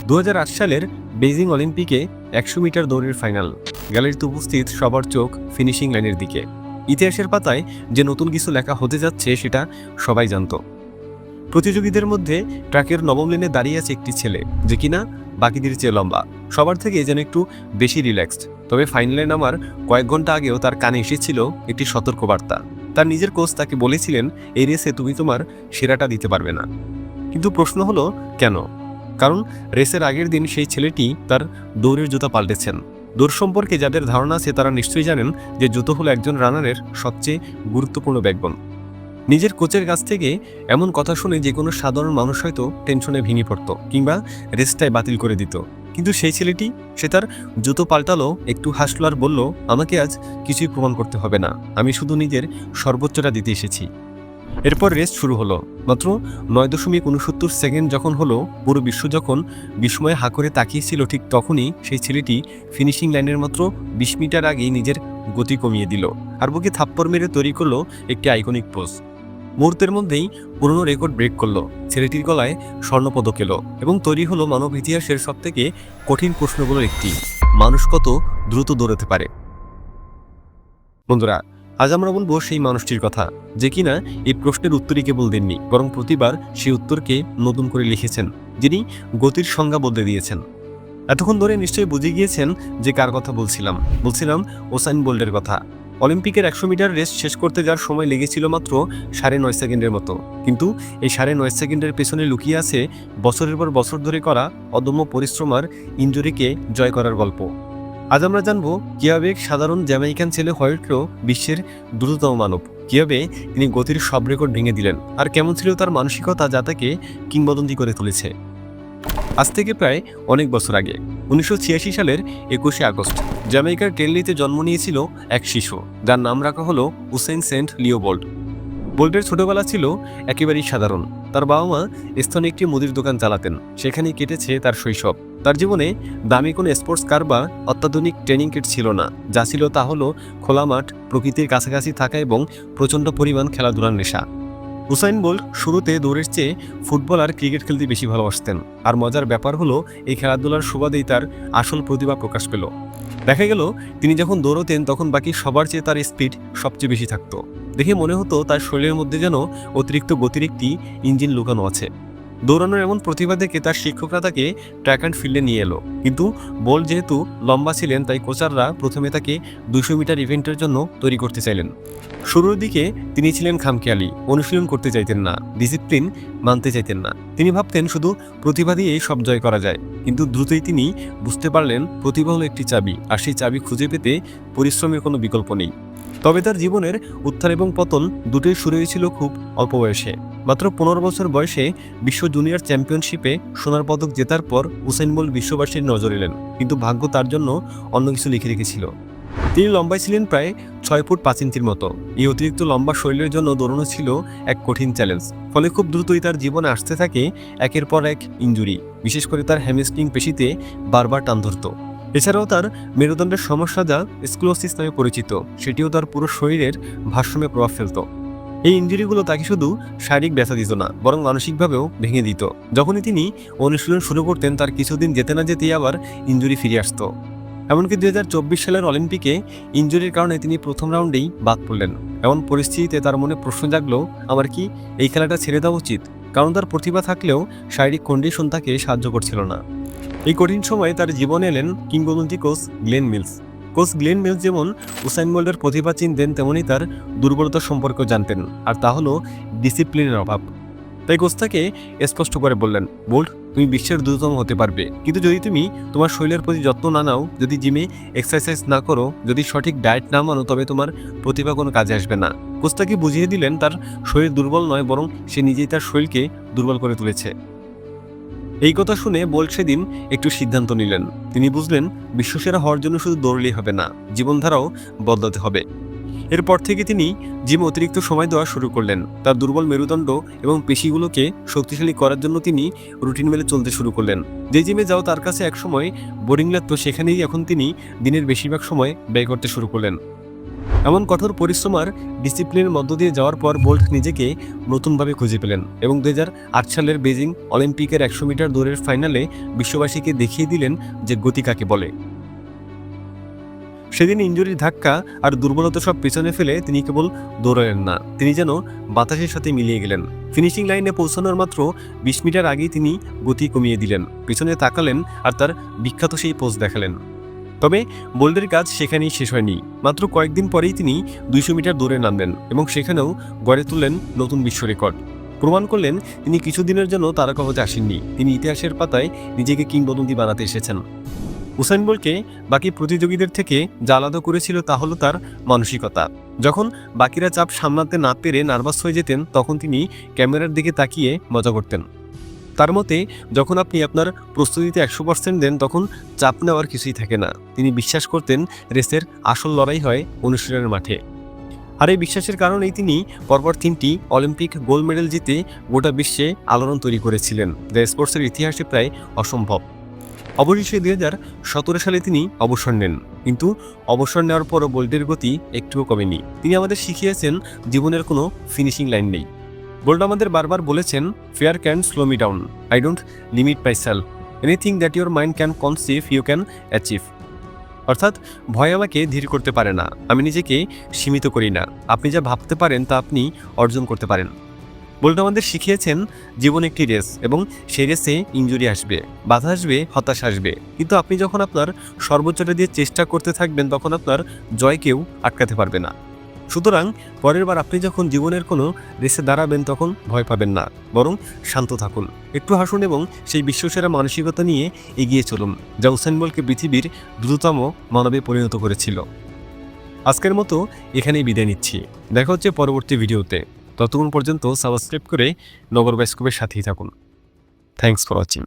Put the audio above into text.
2008 সালের বেইজিং অলিম্পিকে 100 মিটার দৌড়ের ফাইনাল। গ্যালারিতে উপস্থিত সবার চোখ ফিনিশিং লাইনের দিকে। ইতিহাসের পাতায় যে নতুন কিছু লেখা হতে যাচ্ছে সেটা সবাই জানত। প্রতিযোগীদের মধ্যে ট্র্যাকের নবম লেনে দাঁড়িয়ে আছে একটি ছেলে, যে কিনা বাকিদের চেয়ে লম্বা, সবার থেকে যেন একটু বেশি রিল্যাক্সড। তবে ফাইনালে নামার কয়েক ঘন্টা আগেও তার কানে এসেছিল একটি সতর্কবার্তা। তার নিজের কোচ তাকে বলেছিলেন, এই রেসে তুমি তোমার সেরাটা দিতে পারবে না। কিন্তু প্রশ্ন হলো কেন? কারণ রেসের আগের দিন সেই ছেলেটি তার দৌড়ের জুতা পাল্টেছেন। দৌড় সম্পর্কে যাদের ধারণা আছে তারা নিশ্চয়ই জানেন যে জুতো হলো একজন রানারের সবচেয়ে গুরুত্বপূর্ণ ব্যাকবোন। নিজের কোচের কাছ থেকে এমন কথা শুনে যে কোনো সাধারণ মানুষ হয়তো টেনশনে ভেঙে পড়ত কিংবা রেসটাই বাতিল করে দিত। কিন্তু সেই ছেলেটি, সে তার জুতো পাল্টালো, একটু হাসলো আর বলল, আমাকে আজ কিছুই প্রমাণ করতে হবে না, আমি শুধু নিজের সর্বোচ্চটা দিতে এসেছি। এরপর রেস শুরু হলো। মাত্র 9.69 সেকেন্ড যখন হলো, পুরো বিশ্ব যখন বিস্ময়ে হা করে তাকিয়েছিল, ঠিক তখনই সেই ছেলেটি ফিনিশিং লাইনের মাত্র 20 মিটার আগেই নিজের গতি কমিয়ে দিল আর বুকে থাপ্পড় মেরে তৈরি করলো একটি আইকনিক পোজ। মুহূর্তের মধ্যেই পুরনো রেকর্ড ব্রেক করলো, ছেলেটির গলায় স্বর্ণপদক এলো এবং তৈরি হলো মানব ইতিহাসের সবথেকে কঠিন প্রশ্নগুলোর একটি: মানুষ কত দ্রুত দৌড়াতে পারে? বন্ধুরা, আজ আমরা বলবো সেই মানুষটির কথা, যে কিনা এই প্রশ্নের উত্তরই কেবল দেননি, বরং প্রতিবার সেই উত্তরকে নতুন করে লিখেছেন, যিনি গতির সংজ্ঞা বদলে দিয়েছেন। এতক্ষণ ধরে নিশ্চয়ই বুঝে গিয়েছেন যে কার কথা বলছিলাম উসাইন বোল্টের কথা। অলিম্পিকের 100 মিটার রেস শেষ করতে যাওয়ার সময় লেগেছিল মাত্র 9.5 সেকেন্ডের মতো। কিন্তু এই 9.5 সেকেন্ডের পেছনে লুকিয়ে আছে বছরের পর বছর ধরে করা অদম্য পরিশ্রম আর ইনজুরিকে জয় করার গল্প। আজ আমরা জানবো কিভাবে এক সাধারণ জ্যামাইকান ছেলে হয়ে উঠল বিশ্বের দ্রুততম মানব, কিভাবে তিনি গতির সব রেকর্ড ভেঙে দিলেন, আর কেমন ছিল তার মানসিকতা যা তাকে কিংবদন্তি করে তুলেছে। আজ থেকে প্রায় অনেক বছর আগে 1986 সালের 21শে আগস্ট জ্যামাইকার টেনলিতে জন্ম নিয়েছিল এক শিশু, যার নাম রাখা হলো উসাইন সেন্ট লিও বোল্ট। বোল্টের ছোটবেলা ছিল একেবারেই সাধারণ। তার বাবা মা স্থানীয় একটি মুদির দোকান চালাতেন, সেখানেই কেটেছে তার শৈশব। তার জীবনে দামি কোনো স্পোর্টস কার বা অত্যাধুনিক ট্রেনিং কিট ছিল না। যা ছিল তা হলো খোলা মাঠ, প্রকৃতির কাছাকাছি থাকা এবং প্রচণ্ড পরিমাণ খেলাধুলার নেশা। উসাইন বোল্ট শুরুতে দৌড়ের চেয়ে ফুটবল আর ক্রিকেট খেলতে বেশি ভালোবাসতেন। আর মজার ব্যাপার হলো, এই খেলাধুলার সুবাদেই তার আসল প্রতিভা প্রকাশ পেল। দেখা গেল তিনি যখন দৌড়তেন তখন বাকি সবার চেয়ে তার স্পিড সবচেয়ে বেশি থাকতো। দেখে মনে হতো তার শরীরের মধ্যে যেন অতিরিক্ত গতির একটি ইঞ্জিন লুকানো আছে। দৌড়ানোর এমন প্রতিভা দেখে তার শিক্ষকরা তাকে ট্র্যাক অ্যান্ড ফিল্ডে নিয়ে এলো। কিন্তু বোল্ট যেহেতু লম্বা ছিলেন, তাই কোচাররা প্রথমে তাকে 200 মিটার ইভেন্টের জন্য তৈরি করতে চাইলেন। শুরুর দিকে তিনি ছিলেন খামখেয়ালি, অনুশীলন করতে চাইতেন না, ডিসিপ্লিন মানতে চাইতেন না। তিনি ভাবতেন শুধু প্রতিভা দিয়েই সব জয় করা যায়। কিন্তু দ্রুতই তিনি বুঝতে পারলেন প্রতিভা হলো একটি চাবি, আর সেই চাবি খুঁজে পেতে পরিশ্রমের কোনো বিকল্প নেই। তবে তার জীবনের উত্থান এবং পতন দুটোই শুরু হয়েছিল খুব অল্প বয়সে। মাত্র 15 বছর বয়সে বিশ্ব জুনিয়র চ্যাম্পিয়নশিপে সোনার পদক জেতার পর উসাইন বোল্ট বিশ্ববাসীর নজর এলেন। কিন্তু ভাগ্য তার জন্য অন্য কিছু লিখে রেখেছিল। তিনি লম্বায় ছিলেন প্রায় 6 ফুট 5 ইঞ্চির মতো। এই অতিরিক্ত লম্বা শরীরের জন্য দৌড়ানো ছিল এক কঠিন চ্যালেঞ্জ। ফলে খুব দ্রুতই তার জীবনে আসতে থাকে একের পর এক ইনজুরি, বিশেষ করে তার হ্যামস্ট্রিং পেশিতে বারবার টান ধরত। এছাড়াও তার মেরুদণ্ডের সমস্যা, যা স্ক্লোসিস নামে পরিচিত, সেটিও তার পুরো শরীরের ভারসাম্যে প্রভাব ফেলত। এই ইনজুরিগুলো তাকে শুধু শারীরিক ব্যথা দিত না, বরং মানসিকভাবেও ভেঙে দিত। যখনই তিনি অনুশীলন শুরু করতেন, তার কিছুদিন যেতে না যেতেই আবার ইনজুরি ফিরে আসত। এমনকি 2024 সালের অলিম্পিকে ইনজুরির কারণে তিনি প্রথম রাউন্ডেই বাদ পড়লেন। এমন পরিস্থিতিতে তার মনে প্রশ্ন জাগলো, আমার কি এই খেলাটা ছেড়ে দেওয়া উচিত? কারণ তার প্রতিভা থাকলেও শারীরিক কন্ডিশন তাকে সাহায্য করছিল না। এই কঠিন সময়ে তার জীবনে এলেন কিংবদন্তি coach Glen Mills. Coach Glen Mills যেমন উসাইন বোল্টের প্রতিভা চিনতেন, তেমনই তার দুর্বলতা সম্পর্কে জানতেন, আর তা হলো ডিসিপ্লিনের অভাব। তাই কোচ তাকে স্পষ্ট করে বললেন, বোল্ট, তুমি বিশ্বের দ্রুততম হতে পারবে, কিন্তু যদি তুমি তোমার শরীরের প্রতি যত্ন না নাও, যদি জিমে এক্সারসাইজ না করো, যদি সঠিক ডায়েট না মানো, তবে তোমার প্রতিভা কোনো কাজে আসবে না। কোচ তাকে বুঝিয়ে দিলেন তার শরীর দুর্বল নয়, বরং সে নিজেই তার শরীরকে দুর্বল করে তুলেছে। এই কথা শুনে বোল্ট সেদিন একটু সিদ্ধান্ত নিলেন। তিনি বুঝলেন বিশ্বসেরা হওয়ার জন্য শুধু দৌড়লেই হবে না, জীবনধারাও বদলাতে হবে। এরপর থেকে তিনি জিমে অতিরিক্ত সময় দেওয়া শুরু করলেন। তার দুর্বল মেরুদণ্ড এবং পেশিগুলোকে শক্তিশালী করার জন্য তিনি রুটিন মেনে চলতে শুরু করলেন। যে জিমে যাও তার কাছে একসময় বোরিং লাগতো, সেখানেই এখন তিনি দিনের বেশিরভাগ সময় ব্যয় করতে শুরু করলেন। এমন কঠোর পরিশ্রম আর ডিসিপ্লিনের মধ্য দিয়ে যাওয়ার পর বোল্ট নিজেকে নতুনভাবে খুঁজে পেলেন এবং 2008 সালের বেজিং অলিম্পিকের 100 মিটার দৌড়ের ফাইনালে বিশ্ববাসীকে দেখিয়ে দিলেন যে গতি কাকে বলে। সেদিন ইনজুরির ধাক্কা আর দুর্বলতা সব পেছনে ফেলে তিনি কেবল দৌড়ালেন না, তিনি যেন বাতাসের সাথে মিলিয়ে গেলেন। ফিনিশিং লাইনে পৌঁছানোর মাত্র 20 মিটার আগেই তিনি গতি কমিয়ে দিলেন, পিছনে তাকালেন আর তার বিখ্যাত সেই পোজ দেখালেন। তবে বোল্টের কাজ সেখানেই শেষ হয়নি। মাত্র কয়েকদিন পরেই তিনি 200 মিটার দৌড়ে নামলেন এবং সেখানেও গড়ে তুললেন নতুন বিশ্ব রেকর্ড। প্রমাণ করলেন তিনি কিছুদিনের জন্য তারকা হতে আসেননি, তিনি ইতিহাসের পাতায় নিজেকে কিংবদন্তি বানাতে এসেছেন। উসাইন বোল্টকে বাকি প্রতিযোগীদের থেকে যা আলাদা করেছিল তা হলো তার মানসিকতা। যখন বাকিরা চাপ সামলাতে না পেরে নার্ভাস হয়ে যেতেন, তখন তিনি ক্যামেরার দিকে তাকিয়ে মজা করতেন। তার মতে, যখন আপনি আপনার প্রস্তুতিতে 100% দেন, তখন চাপ নেওয়ার কিছুই থাকে না। তিনি বিশ্বাস করতেন রেসের আসল লড়াই হয় অনুশীলনের মাঠে। আর এই বিশ্বাসের কারণেই তিনি পরপর 3টি অলিম্পিক গোল্ড মেডেল জিতে গোটা বিশ্বে আলোড়ন তৈরি করেছিলেন, যা স্পোর্টসের ইতিহাসে প্রায় অসম্ভব। অবশেষে 2017 সালে তিনি অবসর নেন, কিন্তু অবসর নেওয়ার পরও বোল্টের গতি একটুও কমেনি। তিনি আমাদের শিখিয়েছেন জীবনের কোনো ফিনিশিং লাইন নেই। বোল্ট আমাদের বারবার বলেছেন, fear can slow me down, I don't limit myself, anything that your mind can conceive you can achieve. অর্থাৎ ভয় আমাকে ধীর করতে পারে না, আমি নিজেকে সীমিত করি না, আপনি যা ভাবতে পারেন তা আপনি অর্জন করতে পারেন। বোল্ট আমাদের শিখিয়েছেন জীবন একটি রেস এবং সেই রেসে ইনজুরি আসবে, বাধা আসবে, হতাশা আসবে, কিন্তু আপনি যখন আপনার সর্বোচ্চটা দিয়ে চেষ্টা করতে থাকবেন, তখন আপনার জয় কেউ আটকাতে পারবে না। সুতরাং পরের বার আপনি যখন জীবনের কোনো রেসে দাঁড়াবেন, তখন ভয় পাবেন না, বরং শান্ত থাকুন, একটু হাসুন এবং সেই বিশ্বসেরা মানসিকতা নিয়ে এগিয়ে চলুন, যা উসাইন বোল্টকে পৃথিবীর দ্রুততম মানবে পরিণত করেছিল। আজকের মতো এখানেই বিদায় নিচ্ছি, দেখা হচ্ছে পরবর্তী ভিডিওতে। ততক্ষণ পর্যন্ত সাবস্ক্রাইব করে নগর বায়োস্কোপের সাথেই থাকুন। Thanks for watching.